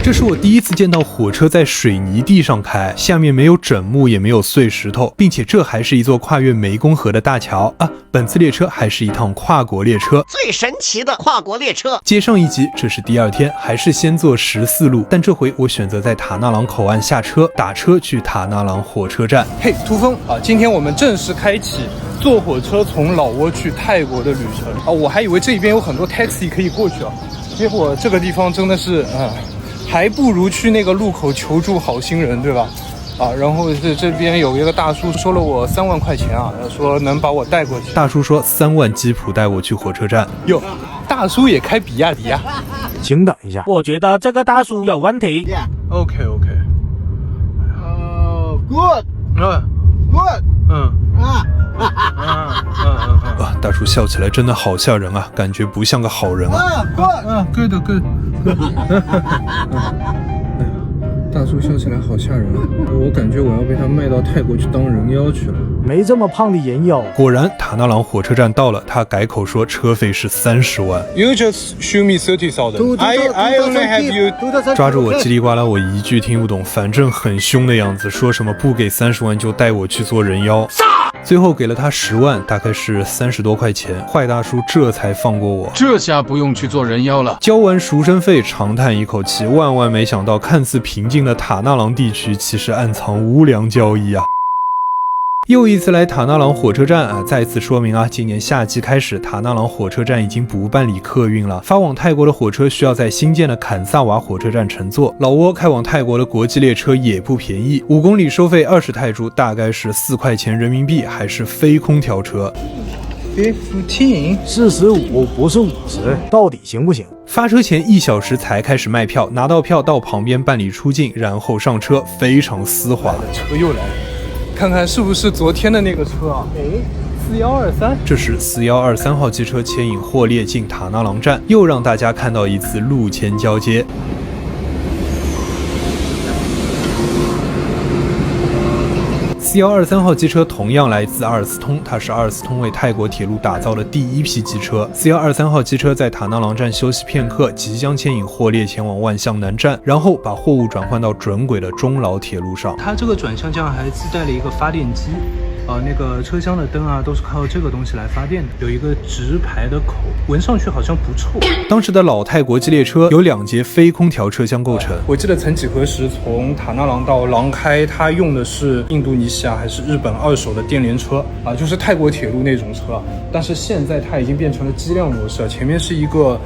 这是我第一次见到火车在水泥地上开，下面没有枕木，也没有碎石头，并且这还是一座跨越湄公河的大桥啊！本次列车还是一趟跨国列车，最神奇的跨国列车。接上一集，这是第二天，还是先坐14路，但这回我选择在塔纳朗口岸下车，打车去塔纳朗火车站。嘿，突风啊！今天我们正式开启坐火车从老挝去泰国的旅程啊！我还以为这边有很多 taxi 可以过去啊，结果这个地方真的是还不如去那个路口求助好心人，对吧？啊，然后这边有一个大叔收了我3万块钱啊，说能把我带过去。大叔说3万基普带我去火车站。哟，大叔也开比亚迪啊？请等一下，我觉得这个大叔有问题。OK。Good。哇，大叔笑起来真的好吓人啊，感觉不像个好人啊。Good。大叔笑起来好吓人啊！我感觉我要被他卖到泰国去当人妖去了。没这么胖的人妖。果然，塔纳朗火车站到了，他改口说车费是30万。You just show me 30,000. I only have you. 抓住我叽里呱啦，我一句听不懂，反正很凶的样子，说什么不给30万就带我去做人妖。最后给了他10万，大概是30多块钱。坏大叔这才放过我。这下不用去做人妖了。交完赎身费，长叹一口气，万万没想到，看似平静的塔纳朗地区，其实暗藏无良交易啊！又一次来塔纳朗火车站啊！再次说明啊，今年夏季开始，塔纳朗火车站已经不办理客运了。发往泰国的火车需要在新建的坎萨瓦火车站乘坐。老挝开往泰国的国际列车也不便宜，5公里收费20泰铢，大概是4块钱人民币，还是非空调车。45不是50，到底行不行？发车前1小时才开始卖票，拿到票到旁边办理出境，然后上车，非常丝滑。车又来了。看看是不是昨天的那个车啊？4123，这是4123号机车牵引货列进塔纳朗站，又让大家看到一次路前交接。4123号机车同样来自阿尔斯通，它是阿尔斯通为泰国铁路打造的第一批机车。4123号机车在塔纳朗站休息片刻，即将牵引货列前往万象南站，然后把货物转换到准轨的中老铁路上。它这个转向架还自带了一个发电机。那个车厢的灯啊，都是靠这个东西来发电的，有一个直排的口，闻上去好像不臭。当时的老泰国际列车由2节非空调车厢构成。我记得曾几何时，从塔纳朗到廊开，它用的是印度尼西亚还是日本2手的电联车啊，就是泰国铁路那种车。但是现在它已经变成了机量模式，前面是一个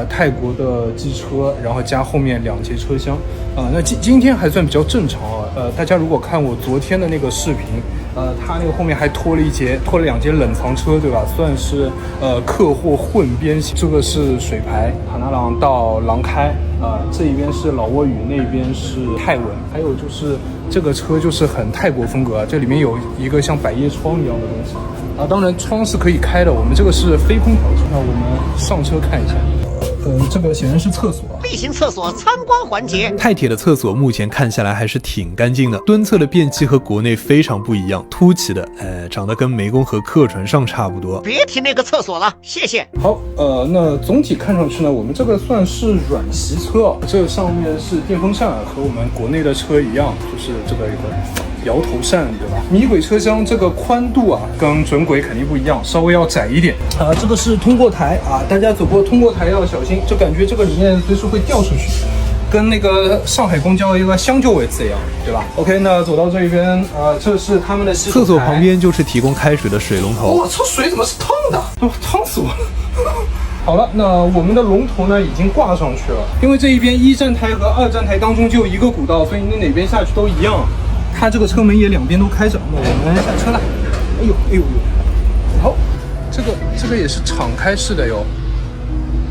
泰国的机车，然后加后面2节车厢啊。那今天还算比较正常啊。大家如果看我昨天的那个视频。它那个后面还拖了2节冷藏车，对吧？算是客货混编型。这个是水排，塔纳朗到廊开这一边是老挝语，那边是泰文。还有就是这个车就是很泰国风格啊，这里面有一个像百叶窗一样的东西啊，当然窗是可以开的。我们这个是非空调车，那我们上车看一下。这个显然是厕所，例行厕所参观环节。泰铁的厕所目前看下来还是挺干净的，蹲厕的便器和国内非常不一样，凸起的，长得跟湄公河客船上差不多。别提那个厕所了，谢谢。好，那总体看上去呢，我们这个算是软席车啊，这上面是电风扇，和我们国内的车一样，就是这个一个摇头扇，对吧？米轨车厢这个宽度啊，跟准轨肯定不一样，稍微要窄一点啊。这个是通过台啊，大家走过通过台要小心，就感觉这个里面随时会掉出去，跟那个上海公交一个相救位置一样，对吧 ？OK， 那走到这边这是他们的洗手台，厕所旁边就是提供开水的水龙头。我操，水怎么是烫的？烫死我了！好了，那我们的龙头呢已经挂上去了，因为这一边1站台和2站台当中就有一个古道，所以你哪边下去都一样。它这个车门也2边都开着，那我们下车了。哎呦，好，这个也是敞开式的哟。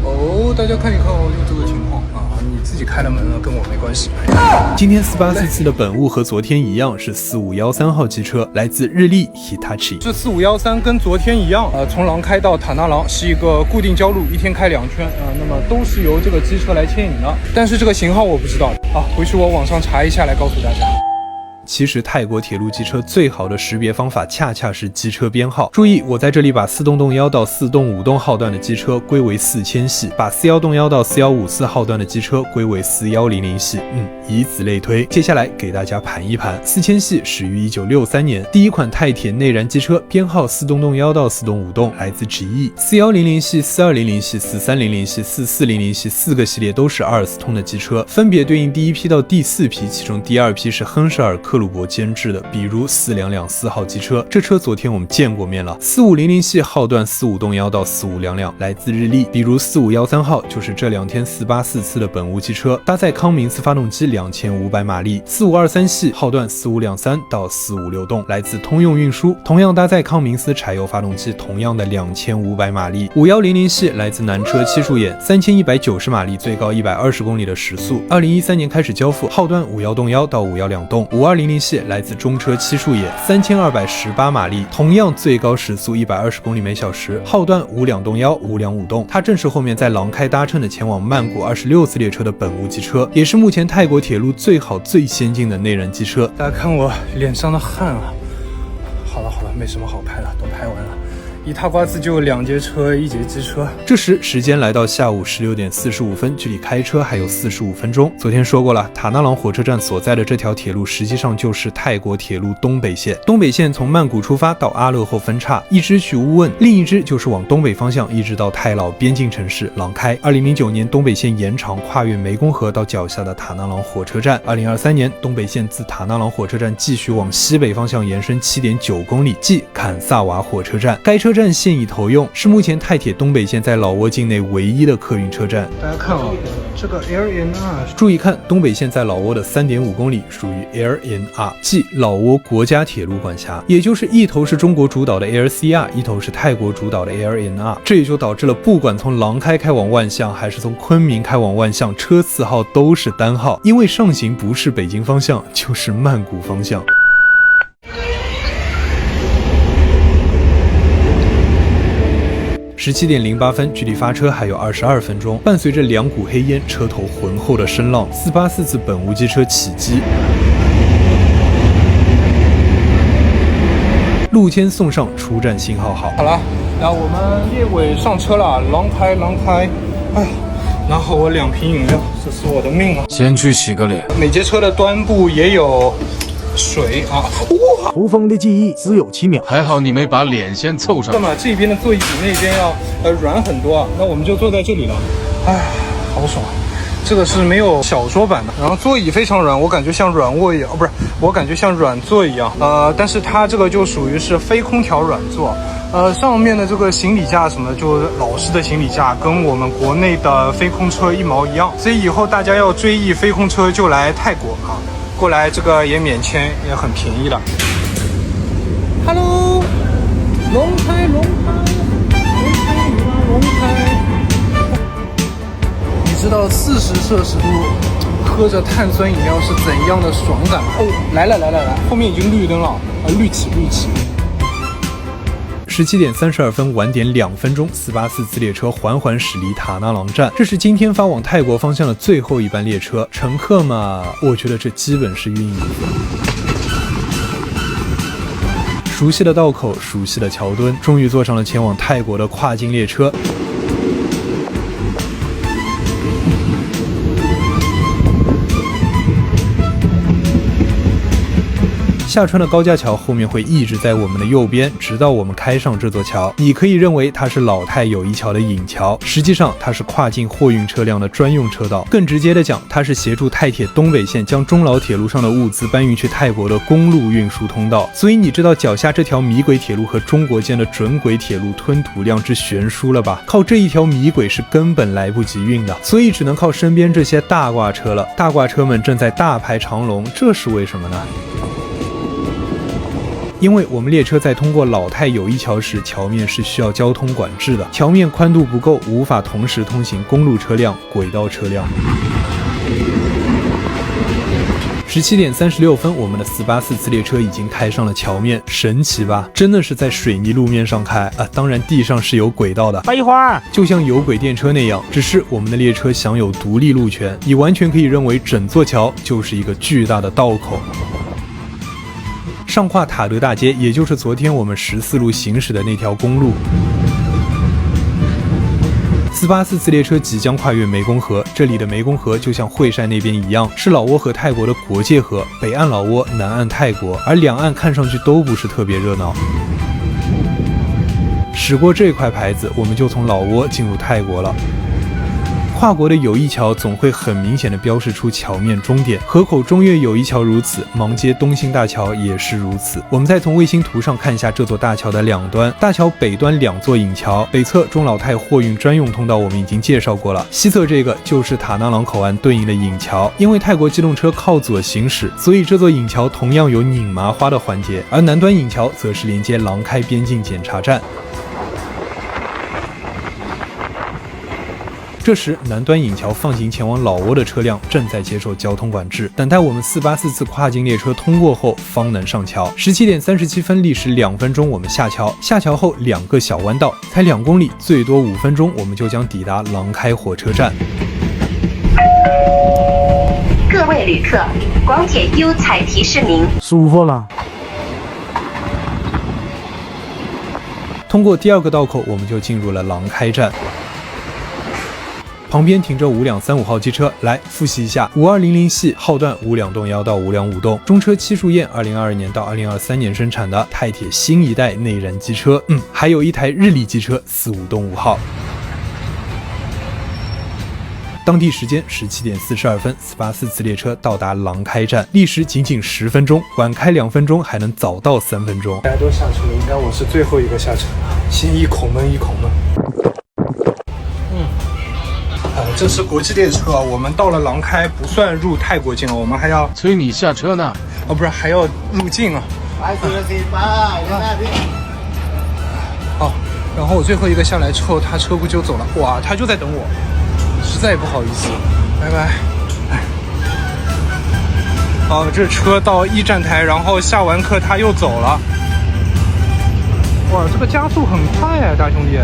哦，大家看一看哦，就这个情况啊，你自己开了门了，跟我没关系。今天4844的本物和昨天一样，是4513号机车，来自日立 Hitachi。这4513跟昨天一样，从廊开到塔纳朗是一个固定交路，1天开2圈那么都是由这个机车来牵引的，但是这个型号我不知道。好，回去我网上查一下来告诉大家。其实泰国铁路机车最好的识别方法恰恰是机车编号。注意，我在这里把4洞洞1到4洞5洞号段的机车归为4000系，把41洞1到4154号段的机车归为4100系。以此类推。接下来给大家盘一盘，4000系始于1963年，第一款泰铁内燃机车，编号4洞洞1到4洞5洞，来自 GE。4100系、4200系、4300系、4400系4个系列都是24通的机车，分别对应第一批到第4批，其中第2批是亨舍尔克鲁伯监制的，比如4224号机车，这车昨天我们见过面了。4500系号段45洞1到4522，来自日立，比如4513号就是这2天484次的本屋机车，搭载康明斯发动机2500马力。4523系号段4523到456洞，来自通用运输，同样搭载康明斯柴油发动机，同样的2500马力。5100系来自南车七树眼，3190马力，最高120公里的时速，2013年开始交付，号段51洞1到512洞。5200系来自中车七树眼，3218马力，同样最高时速120公里每小时，号段52洞1、525洞。它正是后面在廊开搭乘的前往曼谷26次列车的本屋机车，也是目前泰国铁路最好最先进的内燃机车。大家看我脸上的汗啊！好了，没什么好拍的，都拍完了。一踏瓜子就2节车，1节机车。这时时间来到下午16点45分，距离开车还有45分钟。昨天说过了，塔纳朗火车站所在的这条铁路实际上就是泰国铁路东北线。东北线从曼谷出发到阿勒后分叉，一支去乌汶，另一支就是往东北方向一直到泰老边境城市廊开。2009年东北线延长跨越湄公河到脚下的塔纳朗火车站。2023年东北线自塔纳朗火车站继续往西北方向延伸 7.9 公里，即坎萨瓦火车站。该车站现已投用，是目前泰铁东北线在老挝境内唯一的客运车站。大家看啊，这个 AirNR， 注意看，东北线在老挝的 3.5 公里属于 AirNR， 即老挝国家铁路管辖，也就是一头是中国主导的 AirCR， 一头是泰国主导的 AirNR。这也就导致了，不管从廊开开往万象，还是从昆明开往万象，车次号都是单号，因为上行不是北京方向，就是曼谷方向。17点08分，距离发车还有22分钟。伴随着2股黑烟，车头浑厚的声浪，484次本屋机车起机。陆谦送上出站信号好。好了，然后我们列尾上车了，廊开。哎呀，拿好我2瓶饮料，这是我的命啊！先去洗个脸。每节车的端部也有水啊。哇，胡风的记忆只有7秒，还好你没把脸先凑上。那么这边的座椅比那边要软很多啊，那我们就坐在这里了。哎，好爽！这个是没有小说版的，然后座椅非常软，我感觉像软卧一样，不是，我感觉像软座一样。但是它这个就属于是非空调软座。上面的这个行李架什么的，就老式的行李架，跟我们国内的飞空车一毛一样。所以以后大家要追忆飞空车，就来泰国啊，过来这个也免签，也很便宜的。Hello， 龙开。你知道40摄氏度喝着碳酸饮料是怎样的爽感吗？哦，来，后面已经绿灯了，绿起。17点32分，晚点2分钟，484次列车缓缓驶离塔纳朗站。这是今天发往泰国方向的最后一班列车，乘客嘛，我觉得这基本是晕一个。熟悉的道口，熟悉的桥墩，终于坐上了前往泰国的跨境列车。下川的高架桥后面会一直在我们的右边，直到我们开上这座桥。你可以认为它是老泰友谊桥的引桥，实际上它是跨境货运车辆的专用车道。更直接的讲，它是协助泰铁东北线将中老铁路上的物资搬运去泰国的公路运输通道。所以你知道脚下这条米轨铁路和中国间的准轨铁路吞吐量之悬殊了吧？靠这一条米轨是根本来不及运的，所以只能靠身边这些大挂车了。大挂车们正在大排长龙，这是为什么呢？因为我们列车在通过老泰友谊桥时，桥面是需要交通管制的，桥面宽度不够，无法同时通行公路车辆、轨道车辆。17点36分，我们的484次列车已经开上了桥面，神奇吧？真的是在水泥路面上开啊！当然地上是有轨道的，废话，就像有轨电车那样，只是我们的列车享有独立路权，你完全可以认为整座桥就是一个巨大的道口。上跨塔德大街，也就是昨天我们14路行驶的那条公路。484次列车即将跨越湄公河，这里的湄公河就像惠山那边一样，是老挝和泰国的国界河，北岸老挝，南岸泰国，而两岸看上去都不是特别热闹。驶过这块牌子，我们就从老挝进入泰国了。跨国的友谊桥总会很明显的标示出桥面终点，河口中越友谊桥如此，芒街东兴大桥也是如此。我们再从卫星图上看一下这座大桥的两端，大桥北端2座引桥，北侧中老泰货运专用通道我们已经介绍过了，西侧这个就是塔纳朗口岸对应的引桥。因为泰国机动车靠左行驶，所以这座引桥同样有拧麻花的环节，而南端引桥则是连接廊开边境检查站。这时，南端引桥放行前往老挝的车辆正在接受交通管制，等待我们484次跨境列车通过后方能上桥。17点37分，历时2分钟，我们下桥。下桥后2个小弯道，才2公里，最多5分钟，我们就将抵达廊开火车站。各位旅客，广铁优才提示您，舒服了。通过第2个道口，我们就进入了廊开站。旁边停着5辆35号机车，来复习一下：5200系号段5两动1到5两5动，中车七树燕2022年到2023年生产的泰铁新一代内燃机车，还有一台日立机车45动5号。当地时间17点42分，484次列车到达廊开站，历时仅仅10分钟，晚开2分钟，还能早到3分钟。大家都下车了，应该我是最后一个下车，心一口闷一口闷。这是国际列车，我们到了廊开，不算入泰国境了，我们还要催你下车呢。哦，不是，还要入境啊。好，然后我最后一个下来之后，他车不就走了？哇，他就在等我，实在不好意思，拜拜。好，这车到1站台，然后下完课他又走了。哇，这个加速很快啊，大兄弟。